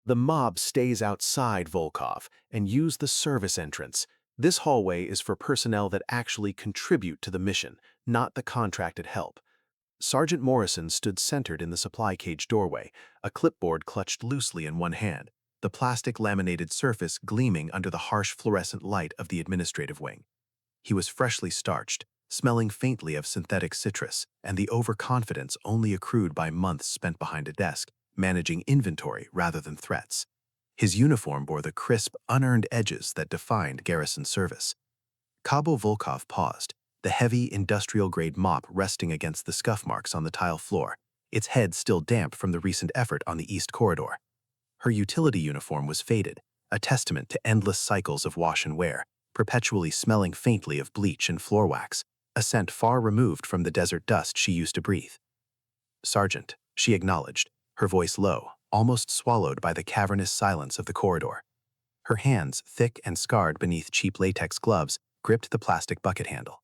The mob stays outside Volkov and use the service entrance. This hallway is for personnel that actually contribute to the mission, not the contracted help. Sergeant Morrison stood centered in the supply cage doorway, a clipboard clutched loosely in one hand, the plastic laminated surface gleaming under the harsh fluorescent light of the administrative wing. He was freshly starched, smelling faintly of synthetic citrus and the overconfidence only accrued by months spent behind a desk, managing inventory rather than threats. His uniform bore the crisp, unearned edges that defined garrison service. Cabo Volkov paused, the heavy, industrial-grade mop resting against the scuff marks on the tile floor, its head still damp from the recent effort on the east corridor. Her utility uniform was faded, a testament to endless cycles of wash and wear, perpetually smelling faintly of bleach and floor wax, a scent far removed from the desert dust she used to breathe. "Sergeant," she acknowledged, her voice low, almost swallowed by the cavernous silence of the corridor. Her hands, thick and scarred beneath cheap latex gloves, gripped the plastic bucket handle.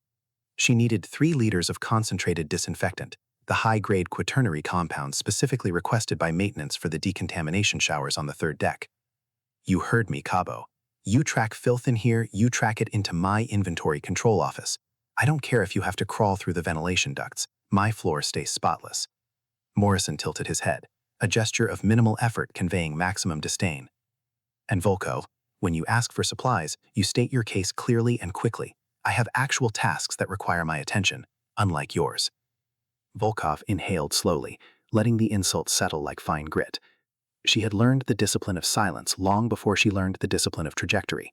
She needed 3 liters of concentrated disinfectant, the high-grade quaternary compound specifically requested by maintenance for the decontamination showers on the 3rd deck. "You heard me, Cabo. You track filth in here, you track it into my inventory control office. I don't care if you have to crawl through the ventilation ducts. My floor stays spotless." Morrison tilted his head, a gesture of minimal effort conveying maximum disdain. "And Volko, when you ask for supplies, you state your case clearly and quickly. I have actual tasks that require my attention, unlike yours." Volkov inhaled slowly, letting the insult settle like fine grit. She had learned the discipline of silence long before she learned the discipline of trajectory.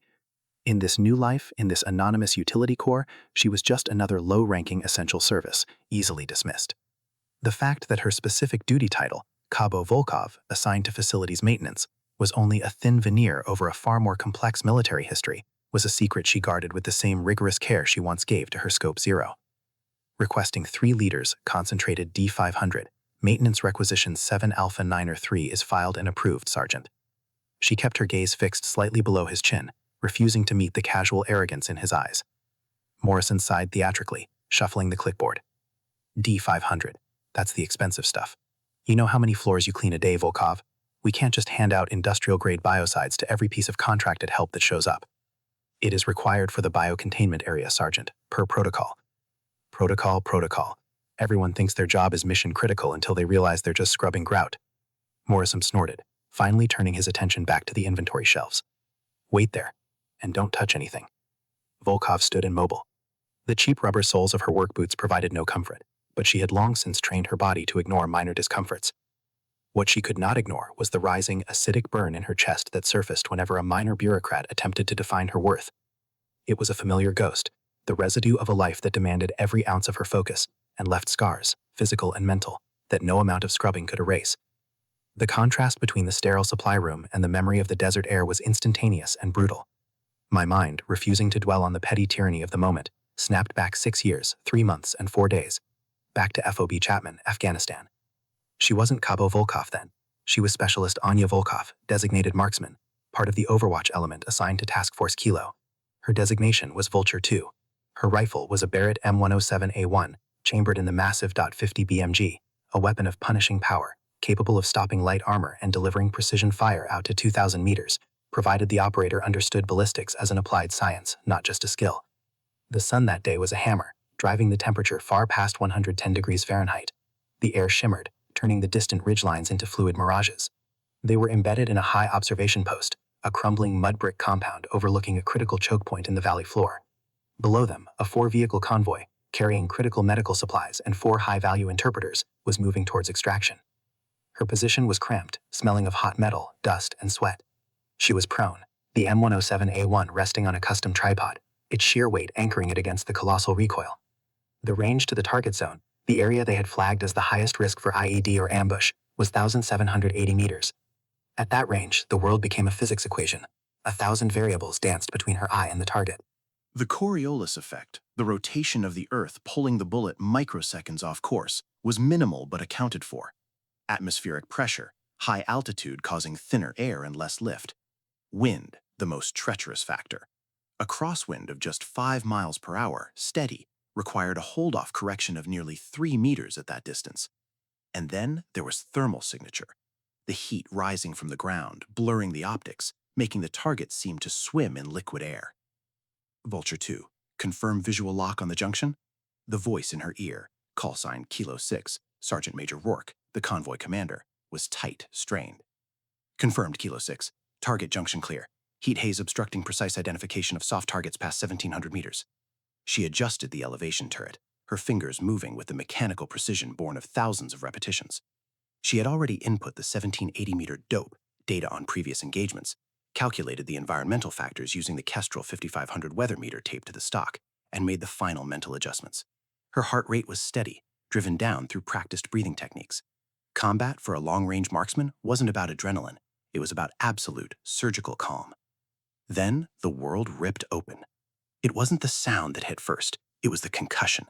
In this new life, in this anonymous utility corps, she was just another low-ranking essential service, easily dismissed. The fact that her specific duty title, Cabo Volkov, assigned to facilities maintenance, was only a thin veneer over a far more complex military history, was a secret she guarded with the same rigorous care she once gave to her Scope 0. Requesting 3 liters, concentrated D500, maintenance requisition 7 Alpha 9 or 3 is filed and approved, Sergeant. She kept her gaze fixed slightly below his chin, refusing to meet the casual arrogance in his eyes. Morrison sighed theatrically, shuffling the clipboard. D500, that's the expensive stuff. You know how many floors you clean a day, Volkov? We can't just hand out industrial-grade biocides to every piece of contracted help that shows up. It is required for the biocontainment area, Sergeant, per protocol. Protocol. Everyone thinks their job is mission critical until they realize they're just scrubbing grout. Morrison snorted, finally turning his attention back to the inventory shelves. "Wait there, and don't touch anything." Volkov stood immobile. The cheap rubber soles of her work boots provided no comfort, but she had long since trained her body to ignore minor discomforts. What she could not ignore was the rising, acidic burn in her chest that surfaced whenever a minor bureaucrat attempted to define her worth. It was a familiar ghost, the residue of a life that demanded every ounce of her focus and left scars, physical and mental, that no amount of scrubbing could erase. The contrast between the sterile supply room and the memory of the desert air was instantaneous and brutal. My mind, refusing to dwell on the petty tyranny of the moment, snapped back 6 years, 3 months, and 4 days. Back to FOB Chapman, Afghanistan. She wasn't Cabo Volkov then. She was Specialist Anya Volkov, designated marksman, part of the Overwatch element assigned to Task Force Kilo. Her designation was Vulture 2. Her rifle was a Barrett M107A1, chambered in the massive .50 BMG, a weapon of punishing power, capable of stopping light armor and delivering precision fire out to 2,000 meters, provided the operator understood ballistics as an applied science, not just a skill. The sun that day was a hammer, driving the temperature far past 110 degrees Fahrenheit. The air shimmered, turning the distant ridgelines into fluid mirages. They were embedded in a high observation post, a crumbling mud brick compound overlooking a critical choke point in the valley floor. Below them, a 4-vehicle convoy, carrying critical medical supplies and 4 high-value interpreters, was moving towards extraction. Her position was cramped, smelling of hot metal, dust, and sweat. She was prone, the M107A1 resting on a custom tripod, its sheer weight anchoring it against the colossal recoil. The range to the target zone, the area they had flagged as the highest risk for IED or ambush, was 1,780 meters. At that range, the world became a physics equation. 1,000 variables danced between her eye and the target. The Coriolis effect, the rotation of the Earth pulling the bullet microseconds off course, was minimal but accounted for. Atmospheric pressure, high altitude causing thinner air and less lift. Wind, the most treacherous factor. A crosswind of just 5 miles per hour, steady, required a hold-off correction of nearly 3 meters at that distance. And then there was thermal signature. the heat rising from the ground, blurring the optics, making the target seem to swim in liquid air. Vulture 2, confirm visual lock on the junction? The voice in her ear, call sign Kilo 6, Sergeant Major Rourke, the convoy commander, was tight, strained. Confirmed, Kilo 6. Target junction clear. Heat haze obstructing precise identification of soft targets past 1,700 meters. She adjusted the elevation turret, her fingers moving with the mechanical precision born of thousands of repetitions. She had already input the 1780-meter dope, data on previous engagements, calculated the environmental factors using the Kestrel 5500 weather meter taped to the stock, and made the final mental adjustments. Her heart rate was steady, driven down through practiced breathing techniques. Combat for a long-range marksman wasn't about adrenaline. It was about absolute, surgical calm. Then the world ripped open. It wasn't the sound that hit first. It was the concussion.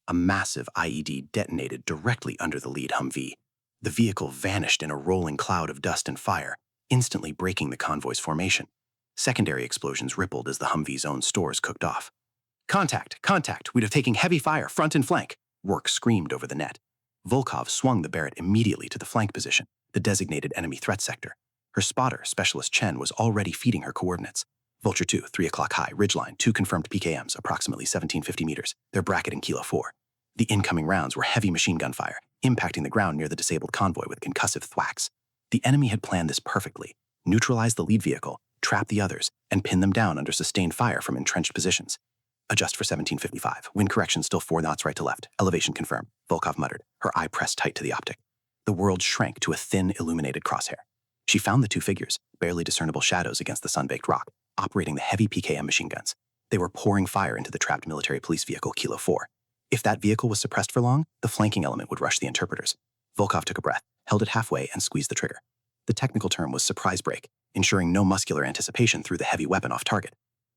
A massive IED detonated directly under the lead Humvee. The vehicle vanished in a rolling cloud of dust and fire, instantly breaking the convoy's formation. Secondary explosions rippled as the Humvee's own stores cooked off. Contact! Contact! We'd have taken heavy fire, front and flank! Rourke screamed over the net. Volkov swung the Barrett immediately to the flank position, the designated enemy threat sector. Her spotter, Specialist Chen, was already feeding her coordinates. Vulture 2, 3 o'clock high, ridgeline, 2 confirmed PKMs, approximately 1750 meters. They're bracketing Kilo 4. The incoming rounds were heavy machine gun fire, impacting the ground near the disabled convoy with concussive thwacks. The enemy had planned this perfectly: neutralize the lead vehicle, trap the others, and pin them down under sustained fire from entrenched positions. Adjust for 1755. Wind correction still 4 knots right to left. Elevation confirmed, Volkov muttered, her eye pressed tight to the optic. The world shrank to a thin, illuminated crosshair. She found the two figures, barely discernible shadows against the sun-baked rock, operating the heavy PKM machine guns. They were pouring fire into the trapped military police vehicle Kilo 4. If that vehicle was suppressed for long, the flanking element would rush the interpreters. Volkov took a breath, held it halfway, and squeezed the trigger. The technical term was surprise brake, ensuring no muscular anticipation threw the heavy weapon off target.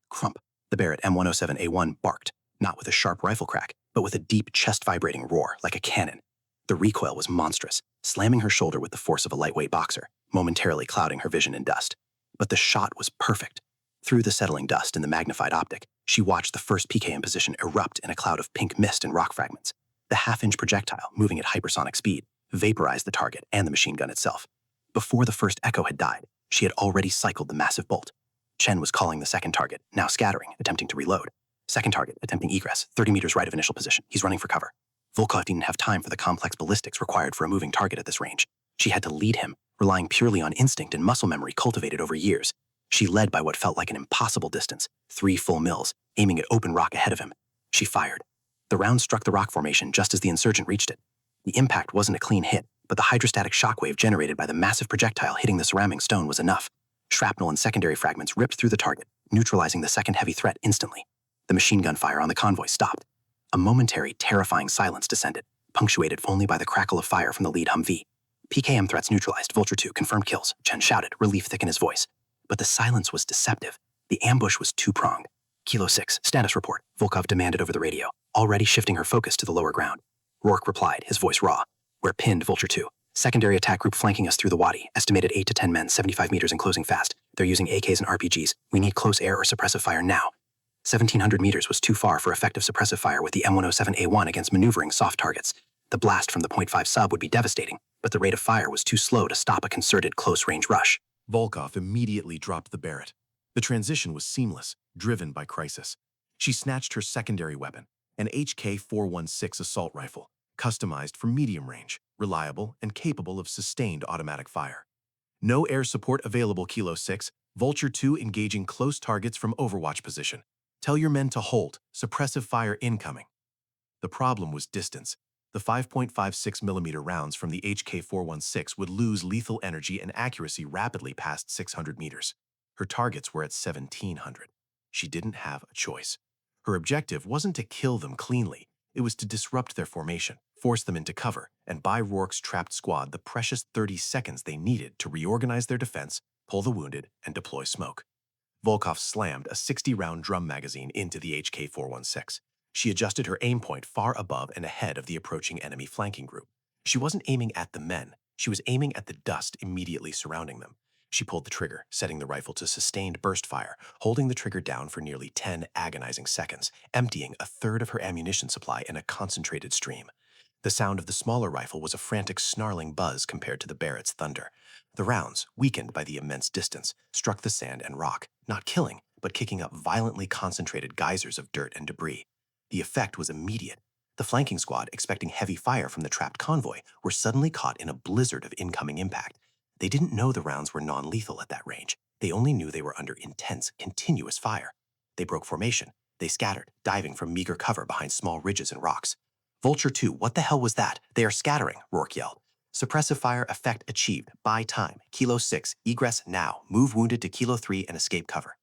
Crump. The Barrett M107A1 barked, not with a sharp rifle crack, but with a deep, chest-vibrating roar, like a cannon. The recoil was monstrous, slamming her shoulder with the force of a lightweight boxer, momentarily clouding her vision in dust. But the shot was perfect. Through the settling dust in the magnified optic, she watched the first PKM position erupt in a cloud of pink mist and rock fragments. The half-inch projectile, moving at hypersonic speed, vaporized the target and the machine gun itself. Before the first echo had died, she had already cycled the massive bolt. Chen was calling the second target, now scattering, attempting to reload. Second target, attempting egress, 30 meters right of initial position. He's running for cover. Volkov didn't have time for the complex ballistics required for a moving target at this range. She had to lead him, relying purely on instinct and muscle memory cultivated over years. She led by what felt like an impossible distance, 3 full mils, aiming at open rock ahead of him. She fired. The round struck the rock formation just as the insurgent reached it. The impact wasn't a clean hit, but the hydrostatic shockwave generated by the massive projectile hitting the ceramic stone was enough. Shrapnel and secondary fragments ripped through the target, neutralizing the second heavy threat instantly. The machine gun fire on the convoy stopped. A momentary, terrifying silence descended, punctuated only by the crackle of fire from the lead Humvee. PKM threats neutralized, Vulture 2 confirmed kills, Chen shouted, relief thick in his voice. But the silence was deceptive. The ambush was two-pronged. Kilo 6, status report, Volkov demanded over the radio, already shifting her focus to the lower ground. Rourke replied, his voice raw. We're pinned, Vulture 2. Secondary attack group flanking us through the wadi, estimated 8 to 10 men, 75 meters and closing fast. They're using AKs and RPGs. We need close air or suppressive fire now. 1,700 meters was too far for effective suppressive fire with the M107A1 against maneuvering soft targets. The blast from the .5 sub would be devastating, but the rate of fire was too slow to stop a concerted close-range rush. Volkov immediately dropped the Barrett. The transition was seamless, driven by crisis. She snatched her secondary weapon, an HK-416 assault rifle, customized for medium range, reliable, and capable of sustained automatic fire. No air support available, Kilo 6, Vulture 2 engaging close targets from overwatch position. Tell your men to hold, suppressive fire incoming. The problem was distance. The 5.56mm rounds from the HK-416 would lose lethal energy and accuracy rapidly past 600 meters. Her targets were at 1,700. She didn't have a choice. Her objective wasn't to kill them cleanly. It was to disrupt their formation, force them into cover, and buy Rourke's trapped squad the precious 30 seconds they needed to reorganize their defense, pull the wounded, and deploy smoke. Volkov slammed a 60-round drum magazine into the HK-416. She adjusted her aim point far above and ahead of the approaching enemy flanking group. She wasn't aiming at the men. She was aiming at the dust immediately surrounding them. She pulled the trigger, setting the rifle to sustained burst fire, holding the trigger down for nearly 10 agonizing seconds, emptying a third of her ammunition supply in a concentrated stream. The sound of the smaller rifle was a frantic snarling buzz compared to the Barrett's thunder. The rounds, weakened by the immense distance, struck the sand and rock, not killing, but kicking up violently concentrated geysers of dirt and debris. The effect was immediate. The flanking squad, expecting heavy fire from the trapped convoy, were suddenly caught in a blizzard of incoming impact. They didn't know the rounds were non-lethal at that range. They only knew they were under intense, continuous fire. They broke formation. They scattered, diving from meager cover behind small ridges and rocks. Vulture 2, what the hell was that? They are scattering, Rourke yelled. Suppressive fire effect achieved. Buy time. Kilo 6, egress now. Move wounded to Kilo 3 and escape cover.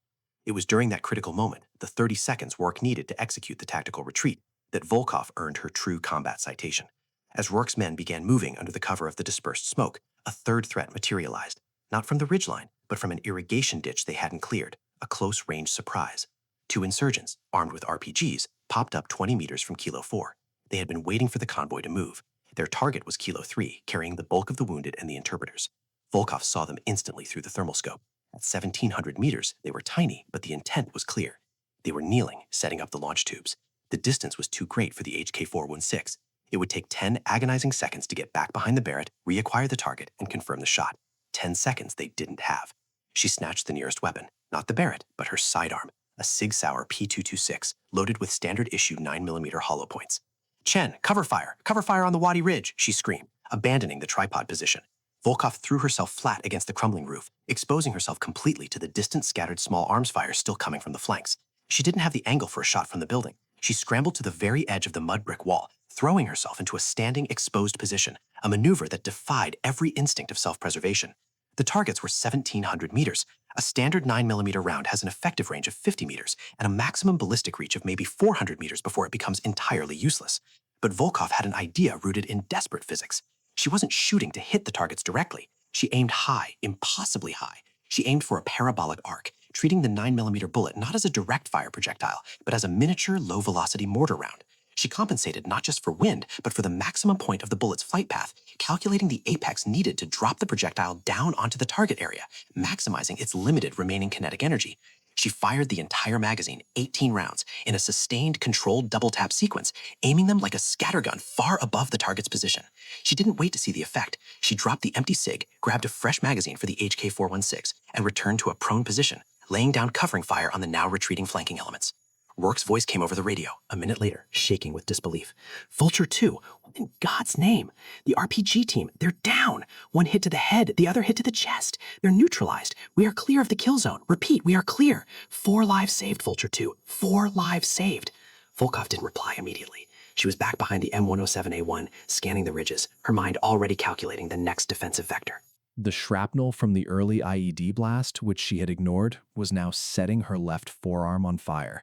It was during that critical moment, the 30 seconds Rourke needed to execute the tactical retreat, that Volkov earned her true combat citation. As Rourke's men began moving under the cover of the dispersed smoke, a third threat materialized. Not from the ridgeline, but from an irrigation ditch they hadn't cleared, a close-range surprise. 2 insurgents, armed with RPGs, popped up 20 meters from Kilo 4. They had been waiting for the convoy to move. Their target was Kilo 3, carrying the bulk of the wounded and the interpreters. Volkov saw them instantly through the thermal scope. At 1,700 meters, they were tiny, but the intent was clear. They were kneeling, setting up the launch tubes. The distance was too great for the HK-416. It would take 10 agonizing seconds to get back behind the Barrett, reacquire the target, and confirm the shot. 10 seconds they didn't have. She snatched the nearest weapon, not the Barrett, but her sidearm, a Sig Sauer P226, loaded with standard-issue 9mm hollow points. "Chen, cover fire on the Wadi Ridge," she screamed, abandoning the tripod position. Volkov threw herself flat against the crumbling roof, exposing herself completely to the distant scattered small arms fire still coming from the flanks. She didn't have the angle for a shot from the building. She scrambled to the very edge of the mud brick wall, throwing herself into a standing, exposed position, a maneuver that defied every instinct of self-preservation. The targets were 1,700 meters. A standard 9mm round has an effective range of 50 meters and a maximum ballistic reach of maybe 400 meters before it becomes entirely useless. But Volkov had an idea rooted in desperate physics. She wasn't shooting to hit the targets directly. She aimed high, impossibly high. She aimed for a parabolic arc, treating the 9mm bullet not as a direct fire projectile, but as a miniature low-velocity mortar round. She compensated not just for wind, but for the maximum point of the bullet's flight path, calculating the apex needed to drop the projectile down onto the target area, maximizing its limited remaining kinetic energy. She fired the entire magazine, 18 rounds, in a sustained, controlled double-tap sequence, aiming them like a scattergun far above the target's position. She didn't wait to see the effect. She dropped the empty SIG, grabbed a fresh magazine for the HK-416, and returned to a prone position, laying down covering fire on the now retreating flanking elements. Rourke's voice came over the radio, a minute later, shaking with disbelief. "Vulture 2, what in God's name? The RPG team, they're down. One hit to the head, the other hit to the chest. They're neutralized. We are clear of the kill zone. Repeat, we are clear. 4 lives saved, Vulture 2. 4 lives saved." Volkov didn't reply immediately. She was back behind the M107A1, scanning the ridges, her mind already calculating the next defensive vector. The shrapnel from the early IED blast, which she had ignored, was now setting her left forearm on fire.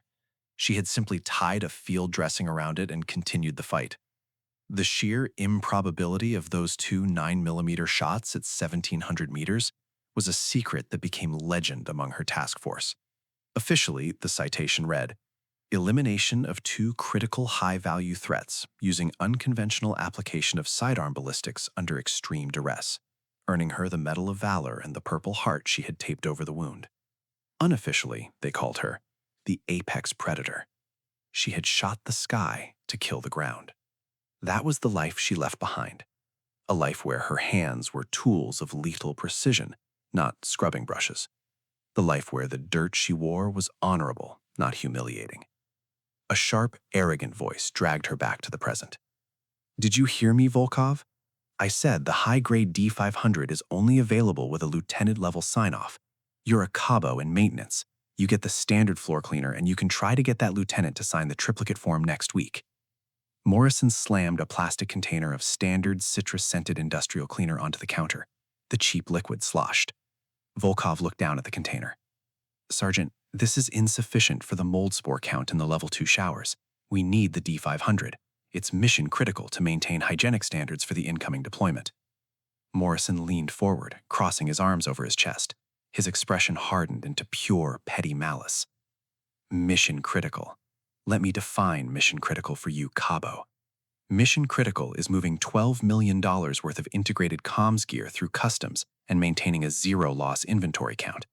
She had simply tied a field dressing around it and continued the fight. The sheer improbability of those 2 9mm shots at 1,700 meters was a secret that became legend among her task force. Officially, the citation read, "Elimination of 2 critical high-value threats using unconventional application of sidearm ballistics under extreme duress," earning her the Medal of Valor and the Purple Heart she had taped over the wound. Unofficially, they called her the apex predator. She had shot the sky to kill the ground. That was the life she left behind, a life where her hands were tools of lethal precision, not scrubbing brushes. The life where the dirt she wore was honorable, not humiliating. A sharp, arrogant voice dragged her back to the present. "Did you hear me, Volkov? I said the high-grade D500 is only available with a lieutenant-level sign-off. You're a cabo in maintenance. You get the standard floor cleaner, and you can try to get that lieutenant to sign the triplicate form next week." Morrison slammed a plastic container of standard citrus-scented industrial cleaner onto the counter. The cheap liquid sloshed. Volkov looked down at the container. "Sergeant, this is insufficient for the mold spore count in the level 2 showers. We need the D500. It's mission critical to maintain hygienic standards for the incoming deployment." Morrison leaned forward, crossing his arms over his chest. His expression hardened into pure, petty malice. "Mission critical. Let me define mission critical for you, Cabo. Mission critical is moving $12 million worth of integrated comms gear through customs and maintaining a zero-loss inventory count.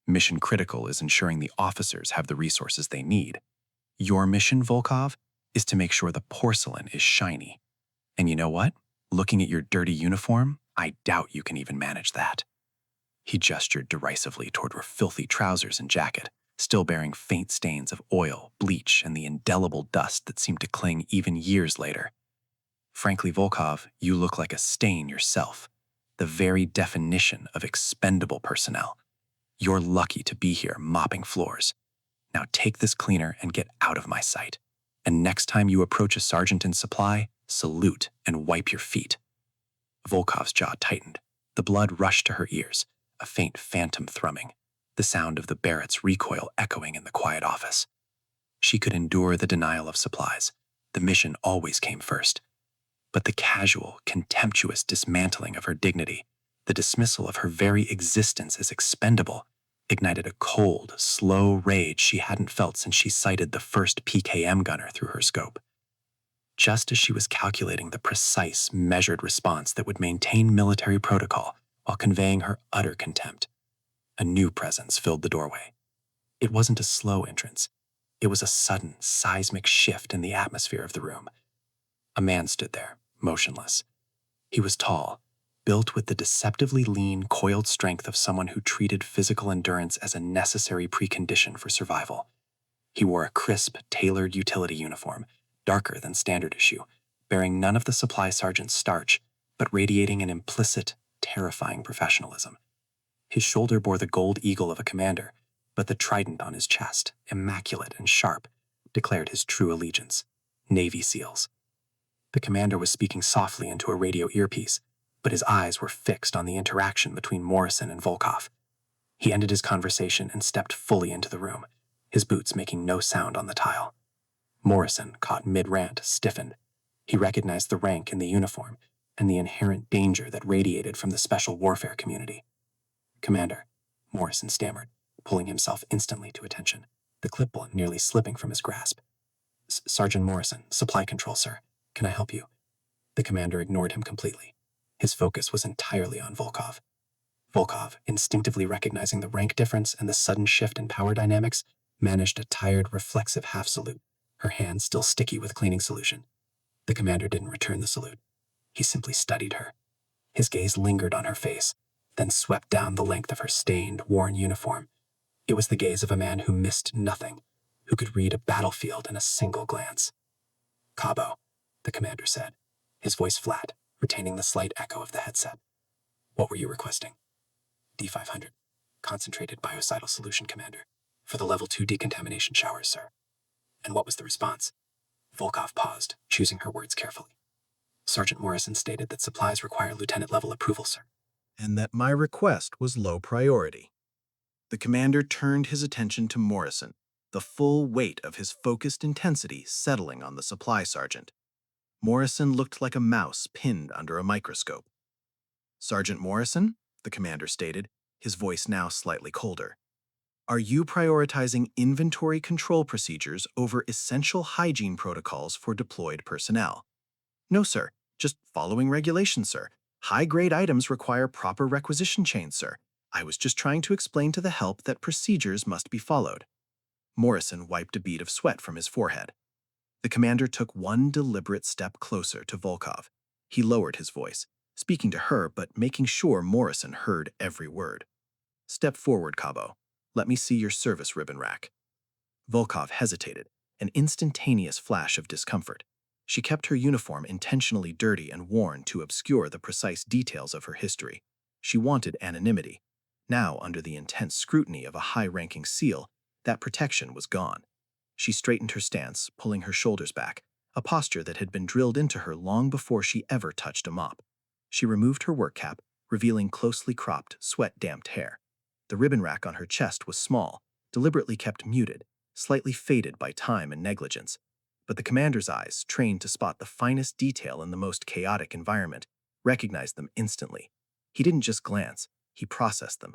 Mission critical is ensuring the officers have the resources they need. Your mission, Volkov, is to make sure the porcelain is shiny. And you know what? Looking at your dirty uniform, I doubt you can even manage that." He gestured derisively toward her filthy trousers and jacket, still bearing faint stains of oil, bleach, and the indelible dust that seemed to cling even years later. Frankly, Volkov, you look like a stain yourself, the very definition of expendable personnel. You're lucky to be here mopping floors. Now take this cleaner and get out of my sight. And next time you approach a sergeant in supply, salute and wipe your feet. Volkov's jaw tightened. The blood rushed to her ears, a faint phantom thrumming, the sound of the Barrett's recoil echoing in the quiet office. She could endure the denial of supplies. The mission always came first. But the casual, contemptuous dismantling of her dignity, the dismissal of her very existence as expendable, ignited a cold, slow rage she hadn't felt since she sighted the first PKM gunner through her scope. Just as she was calculating the precise, measured response that would maintain military protocol while conveying her utter contempt, a new presence filled the doorway. It wasn't a slow entrance. It was a sudden, seismic shift in the atmosphere of the room. A man stood there, motionless. He was tall, built with the deceptively lean, coiled strength of someone who treated physical endurance as a necessary precondition for survival. He wore a crisp, tailored utility uniform, darker than standard issue, bearing none of the supply sergeant's starch, but radiating an implicit, terrifying professionalism. His shoulder bore the gold eagle of a commander, but the trident on his chest, immaculate and sharp, declared his true allegiance: Navy SEALs. The commander was speaking softly into a radio earpiece, but his eyes were fixed on the interaction between Morrison and Volkov. He ended his conversation and stepped fully into the room, his boots making no sound on the tile. Morrison, caught mid-rant, stiffened. He recognized the rank in the uniform and the inherent danger that radiated from the special warfare community. "Commander," Morrison stammered, pulling himself instantly to attention, the clipboard nearly slipping from his grasp. "Sergeant Morrison, supply control, sir. Can I help you?" The commander ignored him completely. His focus was entirely on Volkov. Volkov, instinctively recognizing the rank difference and the sudden shift in power dynamics, managed a tired, reflexive half-salute, her hands still sticky with cleaning solution. The commander didn't return the salute. He simply studied her. His gaze lingered on her face, then swept down the length of her stained, worn uniform. It was the gaze of a man who missed nothing, who could read a battlefield in a single glance. "Cabo," the commander said, his voice flat, retaining the slight echo of the headset. "What were you requesting?" "D500, concentrated biocidal solution, Commander, for the level 2 decontamination showers, sir." "And what was the response?" Volkov paused, choosing her words carefully. "Sergeant Morrison stated that supplies require lieutenant-level approval, sir." And that my request was low priority. The commander turned his attention to Morrison, the full weight of his focused intensity settling on the supply sergeant. Morrison looked like a mouse pinned under a microscope. "Sergeant Morrison," the commander stated, his voice now slightly colder, "are you prioritizing inventory control procedures over essential hygiene protocols for deployed personnel?" "No, sir. Just following regulations, sir. High-grade items require proper requisition chains, sir. I was just trying to explain to the help that procedures must be followed." Morrison wiped a bead of sweat from his forehead. The commander took one deliberate step closer to Volkov. He lowered his voice, speaking to her but making sure Morrison heard every word. "Step forward, Cabo. Let me see your service ribbon rack." Volkov hesitated, an instantaneous flash of discomfort. She kept her uniform intentionally dirty and worn to obscure the precise details of her history. She wanted anonymity. Now, under the intense scrutiny of a high-ranking SEAL, that protection was gone. She straightened her stance, pulling her shoulders back, a posture that had been drilled into her long before she ever touched a mop. She removed her work cap, revealing closely cropped, sweat-damped hair. The ribbon rack on her chest was small, deliberately kept muted, slightly faded by time and negligence. But the commander's eyes, trained to spot the finest detail in the most chaotic environment, recognized them instantly. He didn't just glance, he processed them.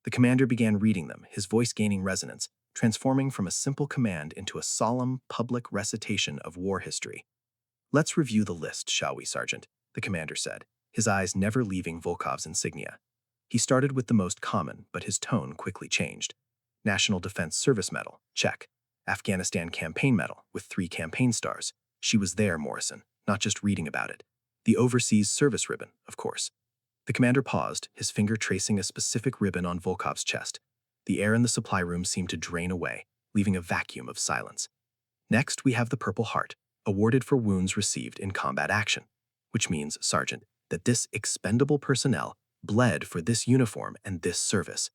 The commander began reading them, his voice gaining resonance, transforming from a simple command into a solemn, public recitation of war history. "Let's review the list, shall we, Sergeant?" the commander said, his eyes never leaving Volkov's insignia. He started with the most common, but his tone quickly changed. National Defense Service Medal, check. Afghanistan Campaign Medal, with 3 campaign stars. She was there, Morrison, not just reading about it. The Overseas Service Ribbon, of course. The commander paused, his finger tracing a specific ribbon on Volkov's chest. The air in the supply room seemed to drain away, leaving a vacuum of silence. Next, we have the Purple Heart, awarded for wounds received in combat action, which means, Sergeant, that this expendable personnel bled for this uniform and this service.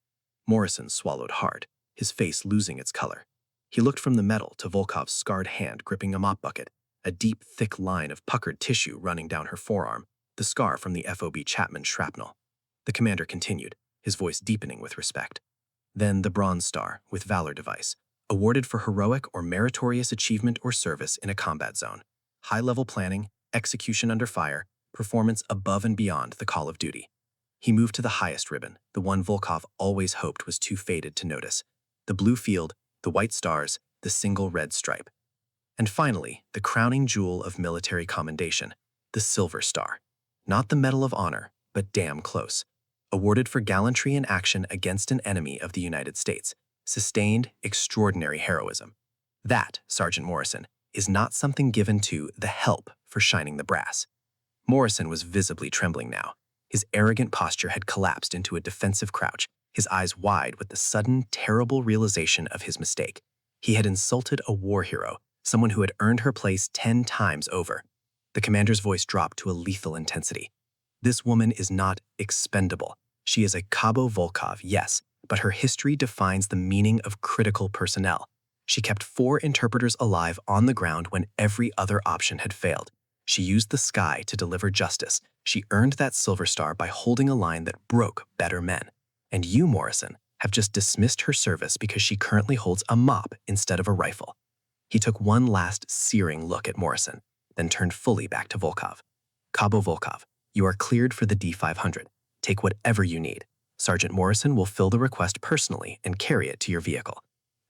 Morrison swallowed hard, his face losing its color. He looked from the medal to Volkov's scarred hand gripping a mop bucket, a deep, thick line of puckered tissue running down her forearm, the scar from the FOB Chapman shrapnel. The commander continued, his voice deepening with respect. Then the Bronze Star, with Valor device, awarded for heroic or meritorious achievement or service in a combat zone. High-level planning, execution under fire, performance above and beyond the call of duty. He moved to the highest ribbon, the one Volkov always hoped was too faded to notice. The blue field, the white stars, the single red stripe. And finally, the crowning jewel of military commendation, the Silver Star. Not the Medal of Honor, but damn close. Awarded for gallantry in action against an enemy of the United States. Sustained, extraordinary heroism. That, Sergeant Morrison, is not something given to the help for shining the brass. Morrison was visibly trembling now. His arrogant posture had collapsed into a defensive crouch, his eyes wide with the sudden, terrible realization of his mistake. He had insulted a war hero, someone who had earned her place 10 times over. The commander's voice dropped to a lethal intensity. This woman is not expendable. She is a Cabo Volkov, yes, but her history defines the meaning of critical personnel. She kept 4 interpreters alive on the ground when every other option had failed. She used the sky to deliver justice. She earned that Silver Star by holding a line that broke better men. And you, Morrison, have just dismissed her service because she currently holds a mop instead of a rifle. He took one last searing look at Morrison, then turned fully back to Volkov. Cabo Volkov, you are cleared for the D-500. Take whatever you need. Sergeant Morrison will fill the request personally and carry it to your vehicle.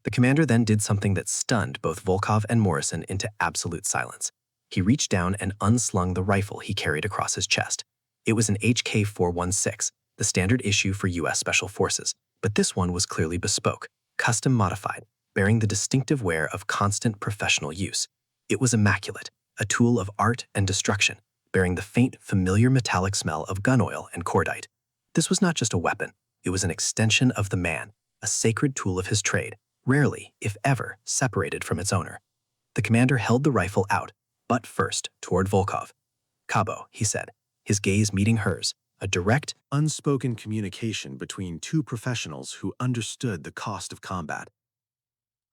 The commander then did something that stunned both Volkov and Morrison into absolute silence. He reached down and unslung the rifle he carried across his chest. It was an HK-416, the standard issue for U.S. Special Forces, but this one was clearly bespoke, custom modified, bearing the distinctive wear of constant professional use. It was immaculate, a tool of art and destruction, bearing the faint, familiar metallic smell of gun oil and cordite. This was not just a weapon, it was an extension of the man, a sacred tool of his trade, rarely, if ever, separated from its owner. The commander held the rifle out, butt first, toward Volkov. Cabo, he said, his gaze meeting hers, a direct, unspoken communication between two professionals who understood the cost of combat.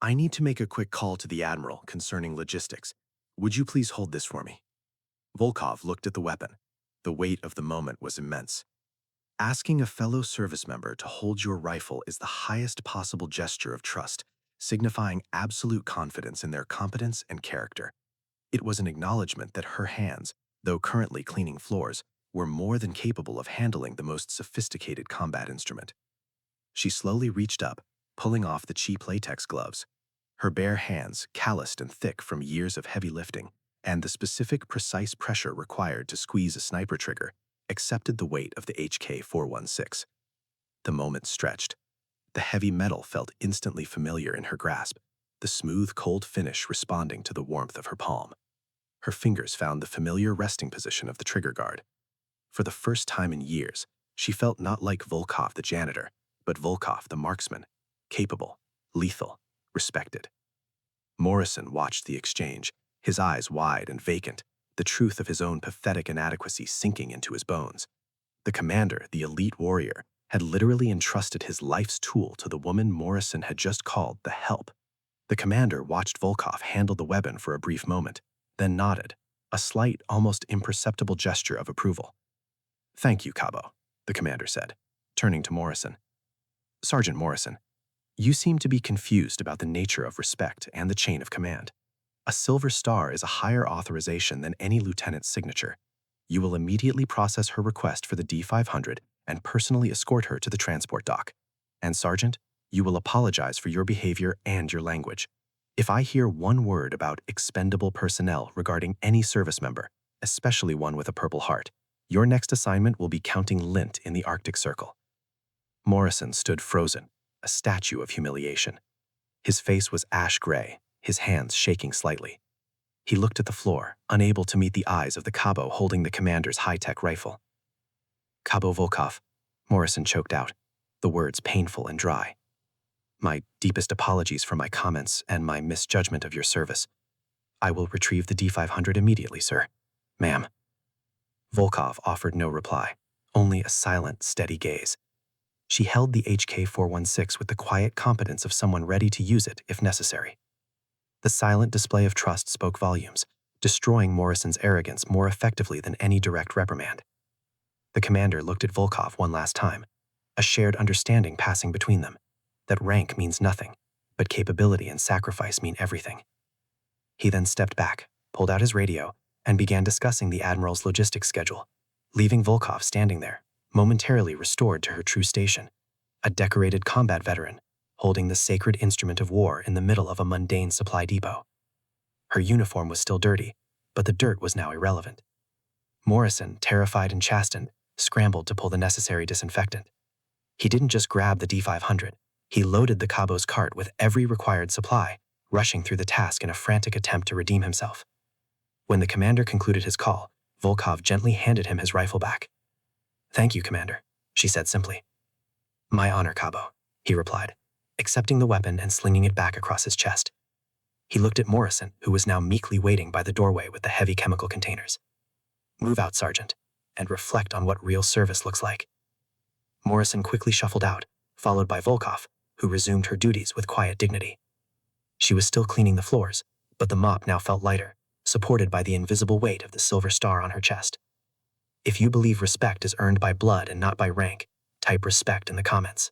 I need to make a quick call to the Admiral concerning logistics. Would you please hold this for me? Volkov looked at the weapon. The weight of the moment was immense. Asking a fellow service member to hold your rifle is the highest possible gesture of trust, signifying absolute confidence in their competence and character. It was an acknowledgement that her hands, though currently cleaning floors, were more than capable of handling the most sophisticated combat instrument. She slowly reached up, pulling off the cheap latex gloves. Her bare hands, calloused and thick from years of heavy lifting, and the specific precise pressure required to squeeze a sniper trigger, accepted the weight of the HK-416. The moment stretched. The heavy metal felt instantly familiar in her grasp, the smooth, cold finish responding to the warmth of her palm. Her fingers found the familiar resting position of the trigger guard. For the first time in years, she felt not like Volkov the janitor, but Volkov the marksman, capable, lethal, respected. Morrison watched the exchange, his eyes wide and vacant, the truth of his own pathetic inadequacy sinking into his bones. The commander, the elite warrior, had literally entrusted his life's tool to the woman Morrison had just called the help. The commander watched Volkov handle the weapon for a brief moment, then nodded, a slight, almost imperceptible gesture of approval. "Thank you, Cabo," the commander said, turning to Morrison. "Sergeant Morrison, you seem to be confused about the nature of respect and the chain of command. A Silver Star is a higher authorization than any lieutenant's signature. You will immediately process her request for the D-500 and personally escort her to the transport dock. And Sergeant, you will apologize for your behavior and your language. If I hear one word about expendable personnel regarding any service member, especially one with a Purple Heart, your next assignment will be counting lint in the Arctic Circle." Morrison stood frozen, a statue of humiliation. His face was ash gray, his hands shaking slightly. He looked at the floor, unable to meet the eyes of the Cabo holding the commander's high-tech rifle. Cabo Volkov, Morrison choked out, the words painful and dry. My deepest apologies for my comments and my misjudgment of your service. I will retrieve the D500 immediately, sir. Ma'am. Volkov offered no reply, only a silent, steady gaze. She held the HK-416 with the quiet competence of someone ready to use it if necessary. The silent display of trust spoke volumes, destroying Morrison's arrogance more effectively than any direct reprimand. The commander looked at Volkov one last time, a shared understanding passing between them, that rank means nothing, but capability and sacrifice mean everything. He then stepped back, pulled out his radio, and began discussing the Admiral's logistics schedule, leaving Volkov standing there, momentarily restored to her true station, a decorated combat veteran, holding the sacred instrument of war in the middle of a mundane supply depot. Her uniform was still dirty, but the dirt was now irrelevant. Morrison, terrified and chastened, scrambled to pull the necessary disinfectant. He didn't just grab the D500, he loaded the Cabo's cart with every required supply, rushing through the task in a frantic attempt to redeem himself. When the commander concluded his call, Volkov gently handed him his rifle back. "Thank you, Commander," she said simply. "My honor, Cabo," he replied, accepting the weapon and slinging it back across his chest. He looked at Morrison, who was now meekly waiting by the doorway with the heavy chemical containers. "Move out, Sergeant, and reflect on what real service looks like." Morrison quickly shuffled out, followed by Volkov, who resumed her duties with quiet dignity. She was still cleaning the floors, but the mop now felt lighter, supported by the invisible weight of the silver star on her chest. If you believe respect is earned by blood and not by rank, type respect in the comments.